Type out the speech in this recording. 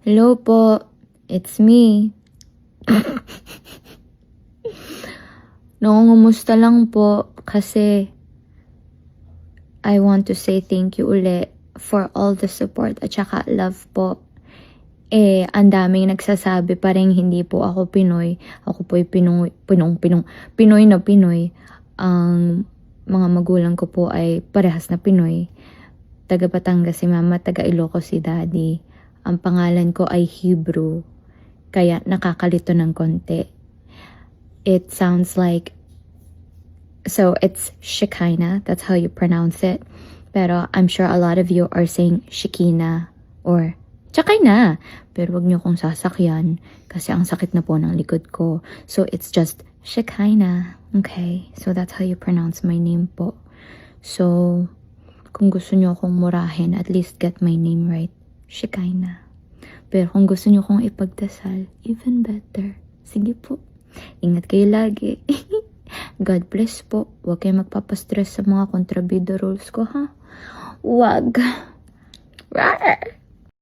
Hello po, it's me. Nangungumusta lang po kasi I want to say thank you ulit for all the support at saka love po. Ang daming nagsasabi pa rin hindi po ako Pinoy. Ako po'y Pinoy na Pinoy. Ang mga magulang ko po ay parehas na Pinoy. Taga Batangas si mama, taga Ilocos si daddy. Ang pangalan ko ay Hebrew, kaya nakakalito ng konti. It sounds like, so it's Shekinah, that's how you pronounce it. Pero I'm sure a lot of you are saying Shekinah or Shekinah. Pero wag niyo kong sasakyan kasi ang sakit na po ng likod ko. So it's just Shekinah. Okay, so that's how you pronounce my name po. So kung gusto niyo akong murahin, at least get my name right. Shekinah. Pero kung gusto niyo akong ipagdasal, even better. Sige po. Ingat kayo lagi. God bless po. Huwag kayo magpapastress sa mga kontrabida rules ko, ha? Huwag. Rawr!